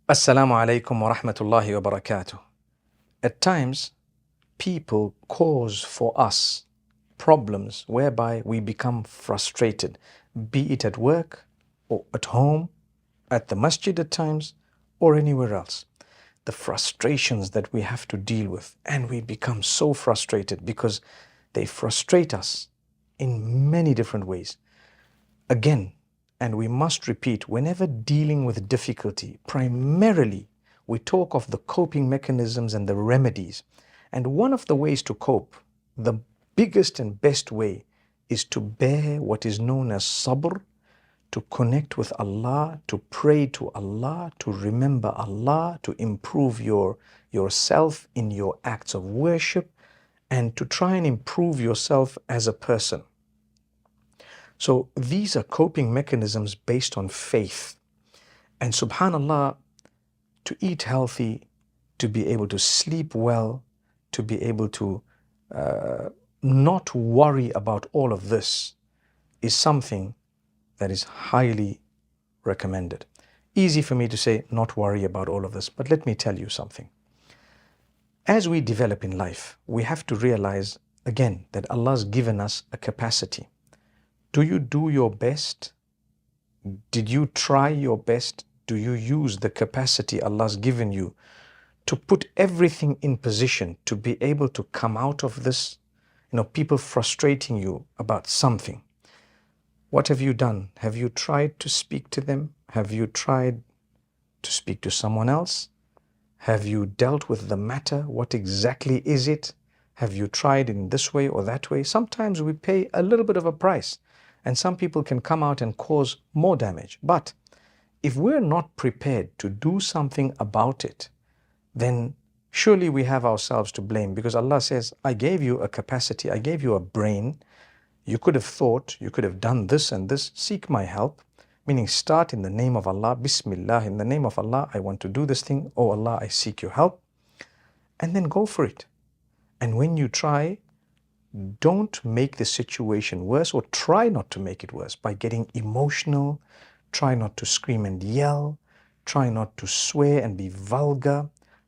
Assalamu alaikum wa rahmatullahi wa barakatuh. At times, people cause for us problems whereby we become frustrated, be it at work or at home, at the masjid at times, or anywhere else. The frustrations that we have to deal with, and we become so frustrated because they frustrate us in many different ways. Again, and we must repeat, whenever dealing with difficulty, primarily we talk of the coping mechanisms and the remedies. And one of the ways to cope, the biggest and best way, is to bear what is known as sabr, to connect with Allah, to pray to Allah, to remember Allah, to improve yourself in your acts of worship, and to try and improve yourself as a person. So these are coping mechanisms based on faith. And subhanallah, to eat healthy, to be able to sleep well, to be able to not worry about all of this is something that is highly recommended. Easy for me to say not worry about all of this, but let me tell you something. As we develop in life, we have to realize again that Allah's given us a capacity. Do you do your best? Did you try your best? Do you use the capacity Allah's given you to put everything in position to be able to come out of this? People frustrating you about something. What have you done? Have you tried to speak to them? Have you tried to speak to someone else? Have you dealt with the matter? What exactly is it? Have you tried in this way or that way? Sometimes we pay a little bit of a price, and some people can come out and cause more damage. But if we're not prepared to do something about it, then surely we have ourselves to blame, because Allah says, I gave you a capacity, I gave you a brain. You could have thought, you could have done this and this, seek my help, meaning start in the name of Allah, Bismillah, in the name of Allah, I want to do this thing, oh Allah, I seek your help, and then go for it. And when you try, don't make the situation worse, or try not to make it worse by getting emotional. Try not to scream and yell. Try not to swear and be vulgar.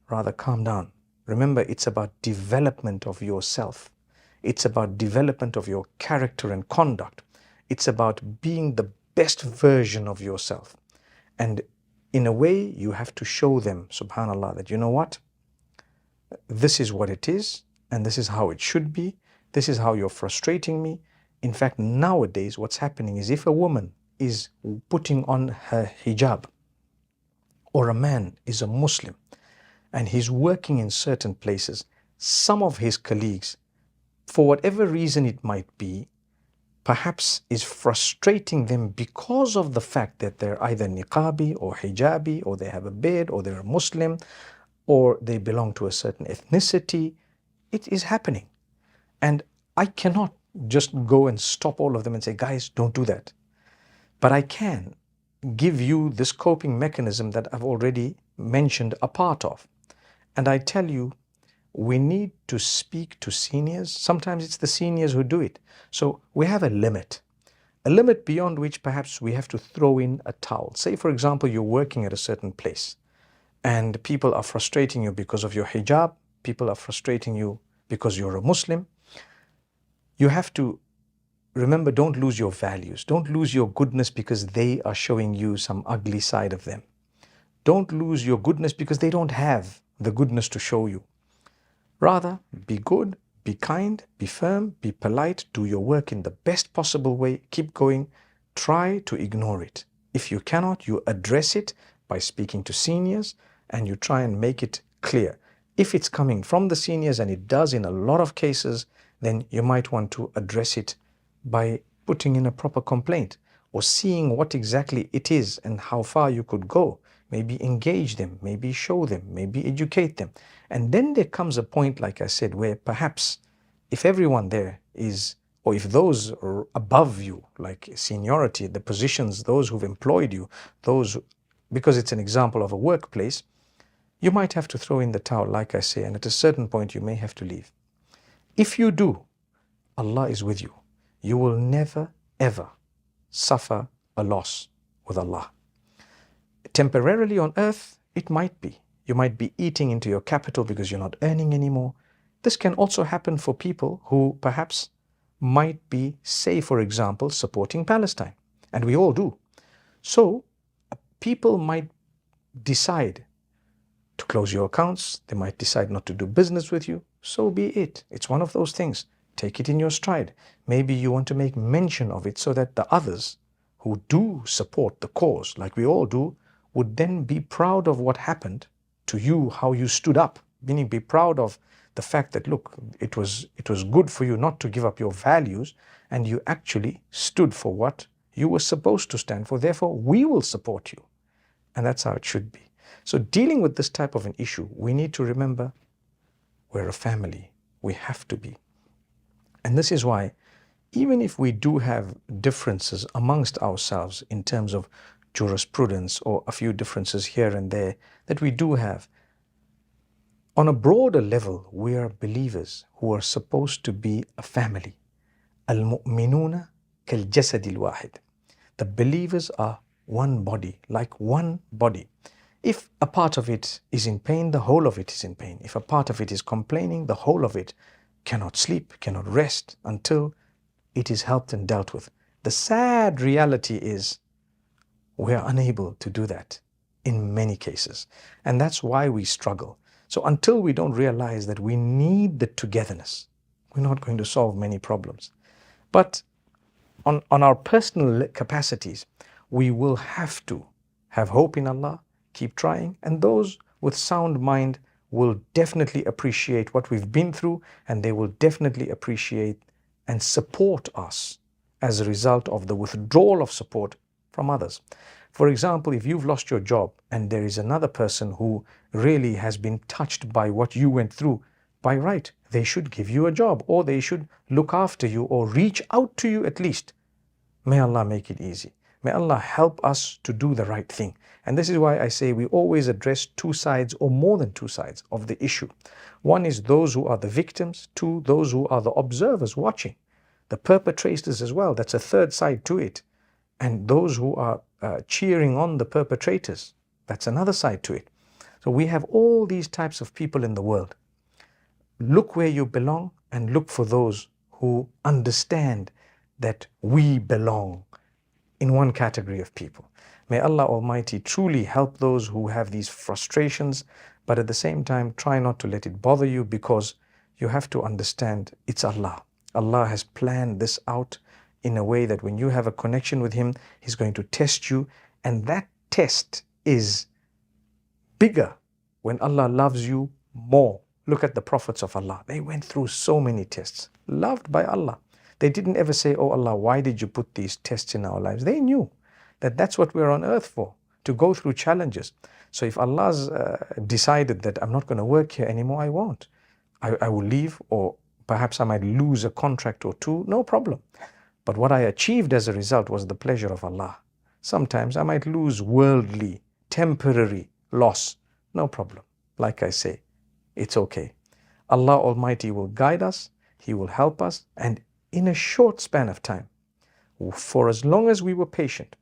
Rather, calm down. Remember, it's about development of yourself. It's about development of your character and conduct. It's about being the best version of yourself. And in a way, you have to show them, subhanAllah, that you know what? This is what it is, and this is how it should be. This is how you're frustrating me. In fact, nowadays, what's happening is if a woman is putting on her hijab, or a man is a Muslim, and he's working in certain places, some of his colleagues, for whatever reason it might be, perhaps is frustrating them because of the fact that they're either niqabi or hijabi, or they have a beard, or they're a Muslim, or they belong to a certain ethnicity. It is happening. And I cannot just go and stop all of them and say, guys, don't do that. But I can give you this coping mechanism that I've already mentioned a part of. And I tell you, we need to speak to seniors. Sometimes it's the seniors who do it. So we have a limit beyond which perhaps we have to throw in a towel. Say, for example, you're working at a certain place and people are frustrating you because of your hijab. People are frustrating you because you're a Muslim. You have to remember, don't lose your values. Don't lose your goodness because they are showing you some ugly side of them. Don't lose your goodness because they don't have the goodness to show you. Rather, be good, be kind, be firm, be polite, do your work in the best possible way, keep going, try to ignore it. If you cannot, you address it by speaking to seniors, and you try and make it clear. If it's coming from the seniors, and it does in a lot of cases, then you might want to address it by putting in a proper complaint, or seeing what exactly it is and how far you could go. Maybe engage them, maybe show them, maybe educate them. And then there comes a point, like I said, where perhaps if everyone there is, or if those are above you, like seniority, the positions, those who've employed you, because it's an example of a workplace, you might have to throw in the towel, like I say, and at a certain point you may have to leave. If you do, Allah is with you. you will never ever suffer a loss with Allah. Temporarily on earth, it might be. You might be eating into your capital because you're not earning anymore. This can also happen for people who perhaps might be, say for example, supporting Palestine. And we all do. So people might decide to close your accounts. They might decide not to do business with you. So be it. It's one of those things. Take it in your stride. Maybe you want to make mention of it so that the others who do support the cause, like we all do, would then be proud of what happened to you, how you stood up, meaning be proud of the fact that, look, it was good for you not to give up your values, and you actually stood for what you were supposed to stand for. Therefore, we will support you. And that's how it should be. So dealing with this type of an issue, we need to remember we're a family. We have to be. And this is why, even if we do have differences amongst ourselves in terms of jurisprudence or a few differences here and there that we do have, on a broader level, we are believers who are supposed to be a family. Al-mu'minuna kal-jasadil wahid. The believers are one body, like one body. If a part of it is in pain, the whole of it is in pain. If a part of it is complaining, the whole of it cannot sleep, cannot rest until it is helped and dealt with. The sad reality is we are unable to do that in many cases. And that's why we struggle. So until we don't realize that we need the togetherness, we're not going to solve many problems. But on our personal capacities, we will have to have hope in Allah, keep trying, and those with sound mind will definitely appreciate what we've been through, and they will definitely appreciate and support us as a result of the withdrawal of support from others. For example, if you've lost your job and there is another person who really has been touched by what you went through, by right, they should give you a job, or they should look after you, or reach out to you at least. May Allah make it easy. May Allah help us to do the right thing. And this is why I say we always address two sides or more than two sides of the issue. One is those who are the victims, two, those who are the observers watching, the perpetrators as well. That's a third side to it. And those who are cheering on the perpetrators, that's another side to it. So we have all these types of people in the world. Look where you belong and look for those who understand that we belong in one category of people. May Allah Almighty truly help those who have these frustrations, but at the same time try not to let it bother you, because you have to understand it's Allah. Allah has planned this out in a way that when you have a connection with Him, He's going to test you, and that test is bigger when Allah loves you more. Look at the prophets of Allah. They went through so many tests, loved by Allah. They didn't ever say, oh Allah, why did you put these tests in our lives? They knew that that's what we're on earth for, to go through challenges. So if Allah's decided that I'm not going to work here anymore, I won't. I will leave, or perhaps I might lose a contract or two, no problem. But what I achieved as a result was the pleasure of Allah. Sometimes I might lose worldly, temporary loss, no problem. Like I say, it's okay. Allah Almighty will guide us, He will help us, and in a short span of time, for as long as we were patient,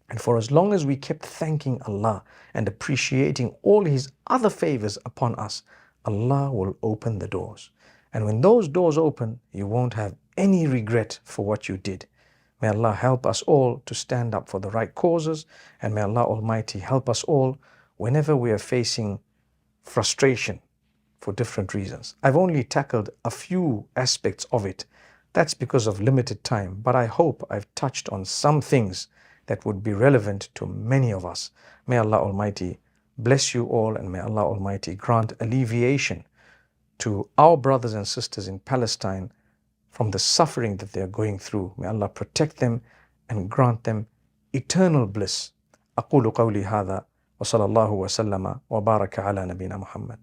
and for as long as we kept thanking Allah and appreciating all His other favors upon us, Allah will open the doors. And when those doors open, you won't have any regret for what you did. May Allah help us all to stand up for the right causes, and may Allah Almighty help us all whenever we are facing frustration for different reasons. I've only tackled a few aspects of it. That's because of limited time, but I hope I've touched on some things that would be relevant to many of us. May Allah Almighty bless you all, and may Allah Almighty grant alleviation to our brothers and sisters in Palestine from the suffering that they are going through. May Allah protect them and grant them eternal bliss. أقول قولي هذا وصلى الله وسلم وبارك على نبينا محمد.